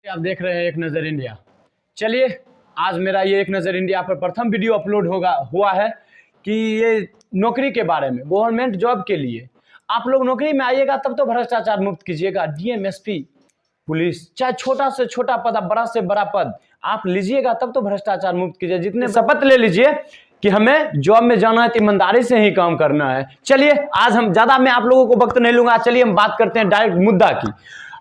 आप देख रहे हैं एक नज़र इंडिया। चलिए, आज मेरा ये एक नज़र इंडिया पर प्रथम वीडियो अपलोड हुआ है कि ये नौकरी के बारे में, गवर्नमेंट जॉब के लिए आप लोग नौकरी में आइएगा तब तो भ्रष्टाचार मुक्त कीजिएगा। डीएम, एसपी, पुलिस, चाहे छोटा से छोटा पद, बड़ा से बड़ा पद आप लीजिएगा तब तो भ्रष्टाचार मुक्त कीजिए। जितने शपथ ले लीजिए कि हमें जॉब में जाना है तो ईमानदारी से ही काम करना है। चलिए, आज हम ज़्यादा मैं आप लोगों को वक्त नहीं लूंगा। चलिए हम बात करते हैं डायरेक्ट मुद्दा की।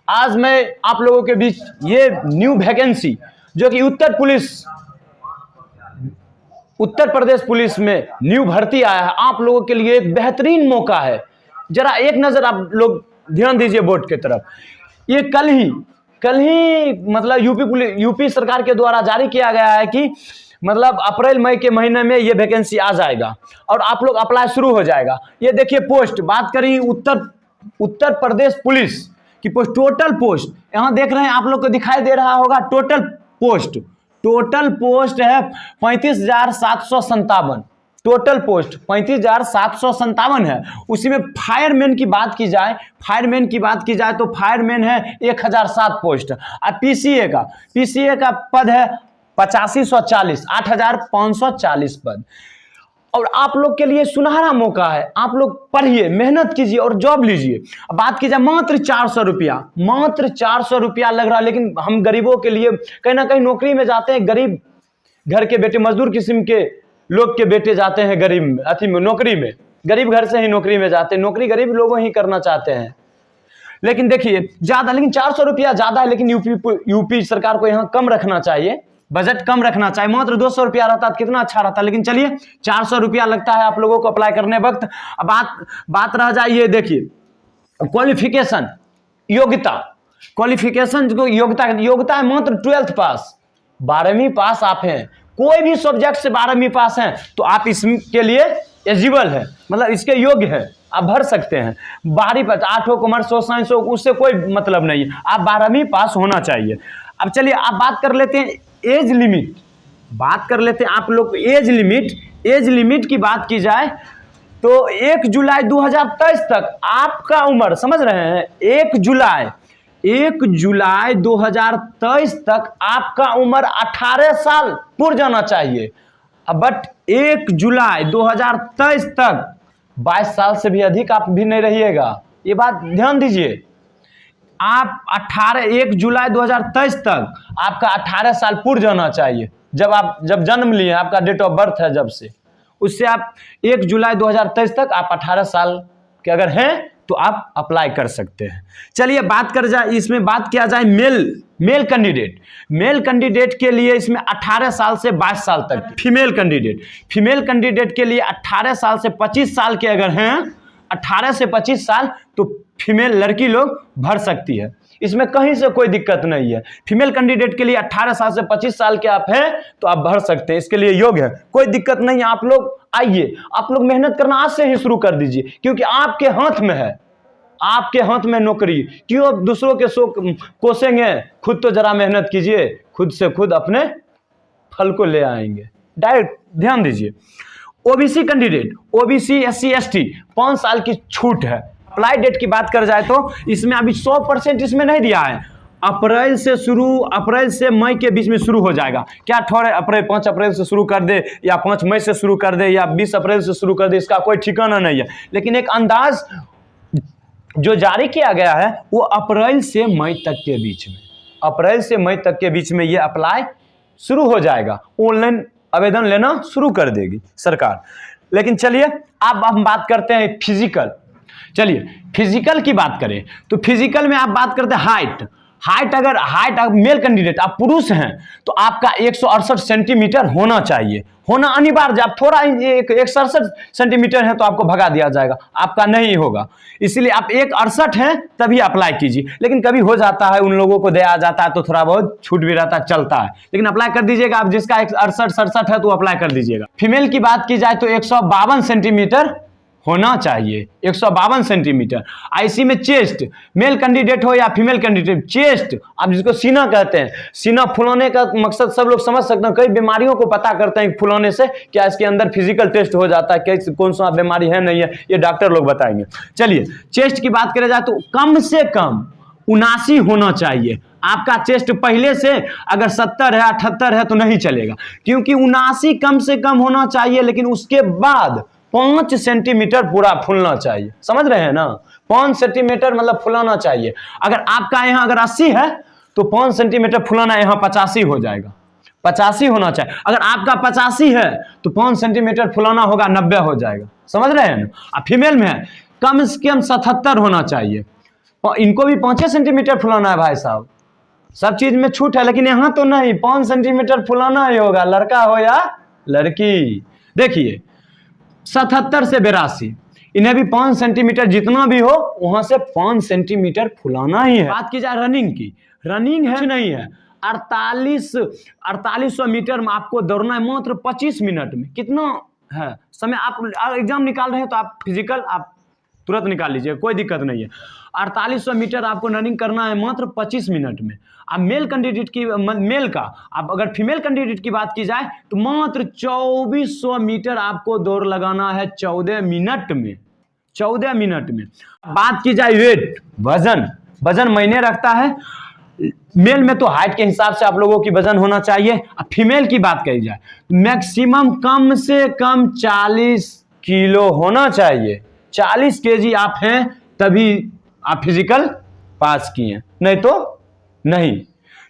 आज मैं आप लोगों के बीच ये न्यू वैकेंसी जो कि उत्तर प्रदेश पुलिस में न्यू भर्ती आया है, आप लोगों के लिए एक बेहतरीन मौका है। जरा एक नजर आप लोग ध्यान दीजिए बोर्ड की तरफ। ये कल ही मतलब यूपी सरकार के द्वारा जारी किया गया है कि मतलब अप्रैल मई के महीने में ये वैकेंसी आ जाएगा और आप लोग अप्लाई शुरू हो जाएगा। ये देखिए पोस्ट, बात करें उत्तर प्रदेश पुलिस की पोस्ट, टोटल पोस्ट यहां देख रहे हैं आप लोग को दिखाई दे रहा होगा। टोटल पोस्ट है 35,757। टोटल पोस्ट 35,757 है। उसी में फायरमैन की बात की जाए तो फायरमैन है 1,007 पोस्ट। और पीसीए का पद है 8540, 8,540 पद। और आप लोग के लिए सुनहरा मौका है। आप लोग पढ़िए, मेहनत कीजिए और जॉब लीजिए। बात की जाए मात्र 400 रुपया लग रहा है, लेकिन हम गरीबों के लिए कहीं ना कहीं नौकरी में जाते हैं। गरीब घर के बेटे, मजदूर किस्म के लोग के बेटे जाते हैं नौकरी में, गरीब घर से ही नौकरी में जाते हैं। नौकरी गरीब लोगों ही करना चाहते हैं। लेकिन देखिए ज्यादा, लेकिन 400 रुपया ज्यादा है, लेकिन यूपी सरकार को यहाँ कम रखना चाहिए, बजट कम रखना चाहिए। मात्र 200 रुपया रहता तो कितना अच्छा रहता। लेकिन चलिए 400 रुपया लगता है आप लोगों को अप्लाई करने वक्त। अब बात रह जाए, ये देखिए क्वालिफिकेशन, योग्यता है मात्र 12th पास, 12वीं पास आप हैं। कोई भी सब्जेक्ट से 12वीं पास हैं तो आप इसके लिए एलिजिबल है, मतलब इसके योग्य है, आप भर सकते हैं। 12वीं पास, 8 हो, कॉमर्स हो, साइंस हो, उससे कोई मतलब नहीं है, आप 12वीं पास होना चाहिए। अब चलिए आप बात कर लेते हैं एज लिमिट, आप लोग एज लिमिट की बात की जाए तो 1 जुलाई 2023 तक आपका उम्र, समझ रहे हैं, 1 जुलाई 2023 तक आपका उम्र 18 साल पूरा जाना चाहिए। बट 1 जुलाई 2023 तक 22 साल से भी अधिक आप भी नहीं रहिएगा। ये बात ध्यान दीजिए। आप 1 जुलाई 2023 तक आपका 18 साल पूरा जाना चाहिए। जब जन्म लिए, आपका डेट ऑफ बर्थ है जब से, उससे आप 1 जुलाई 2023 तक आप 18 साल के अगर हैं तो आप अप्लाई कर सकते हैं। चलिए बात किया जाए मेल कैंडिडेट के लिए इसमें 18 साल से 22 साल तक। फीमेल कैंडिडेट के लिए 18 साल से 25 साल के अगर हैं, 18 से 25 साल तो फीमेल लड़की लोग भर सकती है। इसमें कहीं से कोई दिक्कत नहीं है। फीमेल कैंडिडेट के लिए 18 साल से 25 साल के आप हैं तो आप भर सकते हैं, इसके लिए योग्य है, कोई दिक्कत नहीं है। आप लोग आइए, आप लोग मेहनत करना आज से ही शुरू कर दीजिए, क्योंकि आपके हाथ में है, आपके हाथ में नौकरी। क्यों आप दूसरों के कोसेंगे? खुद तो जरा मेहनत कीजिए, खुद से खुद अपने फल को ले आएंगे। डायरेक्ट ध्यान दीजिए। OBC candidate, OBC, SC ST 5 साल की छूट है। अप्लाई डेट की बात कर जाए तो इसमें अभी 100% इसमें नहीं दिया है। अप्रैल से मई के बीच में शुरू हो जाएगा। क्या 5 अप्रैल से शुरू कर दे या 5 मई से शुरू कर दे या 20 अप्रैल से शुरू कर दे, इसका कोई ठिकाना नहीं है। लेकिन एक अंदाज जो जारी किया गया है वो अप्रैल से मई तक के बीच में ये अप्लाई शुरू हो जाएगा। ऑनलाइन आवेदन लेना शुरू कर देगी सरकार। लेकिन चलिए अब हम बात करते हैं फिजिकल। चलिए फिजिकल की बात करें तो फिजिकल में आप बात करते हैं हाइट अगर मेल कैंडिडेट आप पुरुष हैं तो आपका 168 सेंटीमीटर होना चाहिए, होना अनिवार्य। आप थोड़ा 167 सेंटीमीटर है तो आपको भगा दिया जाएगा, आपका नहीं होगा। इसीलिए आप 168 हैं तभी अप्लाई कीजिए। लेकिन कभी हो जाता है, उन लोगों को दिया जाता है तो थोड़ा बहुत छूट भी रहता है, चलता है। लेकिन अप्लाई कर दीजिएगा। आप जिसका 168-67 है तो अप्लाई कर दीजिएगा। फीमेल की बात की जाए तो 152 सेंटीमीटर होना चाहिए, 152 सेंटीमीटर। आईसी में चेस्ट, मेल कैंडिडेट हो या फीमेल कैंडिडेट, चेस्ट आप जिसको सीना कहते हैं, सीना फुलाने का मकसद सब लोग समझ सकते हैं। कई बीमारियों को पता करते हैं फुलाने से, क्या इसके अंदर फिजिकल टेस्ट हो जाता है, क्या कौन सा बीमारी है नहीं है, ये डॉक्टर लोग बताएंगे। चलिए चेस्ट की बात करें जाए तो कम से कम 79 होना चाहिए। आपका चेस्ट पहले से अगर 70 है 78 है तो नहीं चलेगा, क्योंकि 79 कम से कम होना चाहिए, लेकिन उसके बाद 5 सेंटीमीटर पूरा फूलना चाहिए। समझ रहे हैं ना, 5 सेंटीमीटर मतलब फुलाना चाहिए। अगर आपका यहाँ अगर 80 है तो 5 सेंटीमीटर फुलाना यहाँ 85 हो जाएगा, 85 होना चाहिए। अगर आपका 85 है तो 5 सेंटीमीटर फुलाना होगा 90 हो जाएगा। समझ रहे हैं ना। अब फीमेल में है कम से कम 77 होना चाहिए, इनको भी 5 सेंटीमीटर फुलाना है भाई साहब। सब चीज में छूट है, लेकिन यहाँ तो नहीं, 5 सेंटीमीटर फुलाना ही होगा, लड़का हो या लड़की। देखिए 77 से 82, इन्हें भी 5 सेंटीमीटर जितना भी हो वहां से 5 सेंटीमीटर फुलाना ही है। बात की जाए रनिंग की, रनिंग है नहीं है 4800 मीटर में आपको दौड़ना है मात्र 25 मिनट में। कितना है समय, आप एग्जाम निकाल रहे हैं तो आप फिजिकल आप तुरंत निकाल लीजिए, कोई दिक्कत नहीं है। 4800 मीटर आपको रनिंग करना है मात्र 25 मिनट में। अब मेल कैंडिडेट की, मेल का, अब अगर फीमेल कैंडिडेट की बात की जाए तो मात्र 2400 मीटर आपको दौड़ लगाना है 14 मिनट में, 14 मिनट में। बात की जाए वेट, वजन, वजन मायने रखता है। मेल में तो हाइट के हिसाब से आप लोगों की वजन होना चाहिए। अब फीमेल की बात करी जाए मैक्सिमम कम से कम 40 किलो होना चाहिए। 40 केजी आप हैं तभी आप फिजिकल पास किए, नहीं तो नहीं।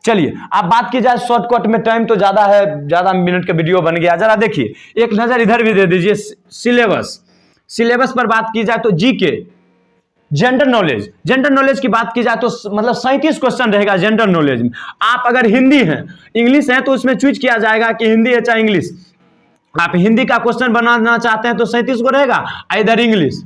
चलिए अब बात की जाए शॉर्टकट में, टाइम तो ज्यादा है, ज्यादा मिनट का वीडियो बन गया। जरा देखिए, एक नजर इधर भी दे दीजिए। सिलेबस, सिलेबस पर बात की जाए तो GK, general knowledge, general knowledge की बात की जाए तो मतलब 37 क्वेश्चन रहेगा जनरल नॉलेज में। आप अगर हिंदी हैं, इंग्लिश है तो उसमें चूज किया जाएगा कि हिंदी है चाहे इंग्लिश। आप हिंदी का क्वेश्चन बनाना चाहते हैं तो 37 को रहेगा, इधर इंग्लिश,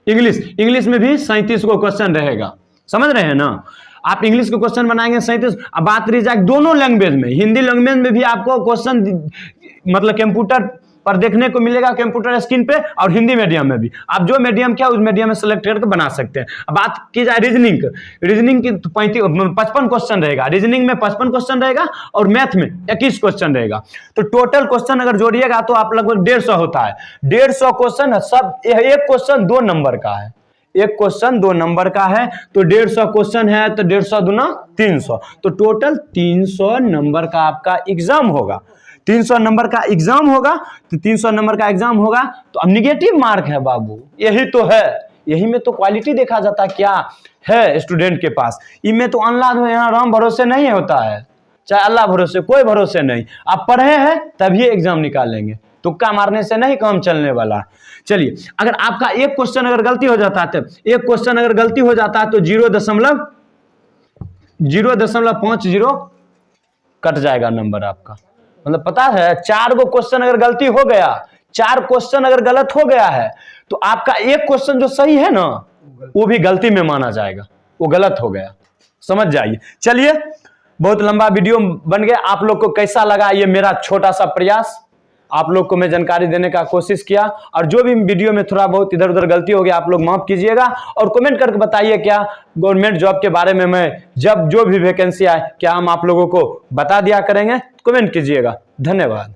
इंग्लिश में भी 37 को क्वेश्चन रहेगा। समझ रहे हैं ना। आप इंग्लिश के क्वेश्चन बनाएंगे 37। अब बात रही जाए दोनों लैंग्वेज में, हिंदी लैंग्वेज में भी आपको क्वेश्चन मतलब कंप्यूटर पर देखने को मिलेगा, कंप्यूटर स्क्रीन पे, और हिंदी मीडियम में भी। आप जो मीडियम क्या उस मीडियम में सेलेक्ट करके बना सकते हैं। अब बात की जाए रीजनिंग, रीजनिंग की तो 55 क्वेश्चन रहेगा, रीजनिंग में 55 क्वेश्चन रहेगा और मैथ में 21 क्वेश्चन रहेगा। तो टोटल क्वेश्चन अगर जोड़िएगा तो आप लगभग 150 होता है। 150 क्वेश्चन सब, एक क्वेश्चन 2 नंबर का है, एक क्वेश्चन 2 नंबर का है, तो 150 क्वेश्चन है तो 150 दूना 300, तो टोटल 300 नंबर का आपका एग्जाम होगा। 300 नंबर का एग्जाम होगा, तो 300 नंबर का एग्जाम होगा तो अब निगेटिव मार्क है बाबू, यही तो है, यही में तो क्वालिटी देखा जाता क्या है स्टूडेंट के पास। इनमें तो अल्लाह यहाँ राम भरोसे नहीं होता है, चाहे अल्लाह भरोसे, कोई भरोसे नहीं। आप पढ़े हैं तभी एग्जाम निकालेंगे, तुक्का मारने से नहीं काम चलने वाला। चलिए अगर आपका एक क्वेश्चन अगर गलती हो जाता है, तो एक क्वेश्चन अगर गलती हो जाता है तो 0.050 कट जाएगा नंबर आपका। मतलब पता है 4 गो क्वेश्चन अगर गलती हो गया, 4 क्वेश्चन अगर गलत हो गया है तो आपका एक क्वेश्चन जो सही है ना वो भी गलती में माना जाएगा, वो गलत हो गया। समझ जाइए। चलिए बहुत लंबा वीडियो बन गया, आप लोग को कैसा लगा ये मेरा छोटा सा प्रयास, आप लोग को मैं जानकारी देने का कोशिश किया। और जो भी वीडियो में थोड़ा बहुत इधर उधर गलती हो गया आप लोग माफ कीजिएगा, और कमेंट करके बताइए क्या गवर्नमेंट जॉब के बारे में मैं जब जो भी वैकेंसी आए क्या हम आप लोगों को बता दिया करेंगे। कमेंट कीजिएगा। धन्यवाद।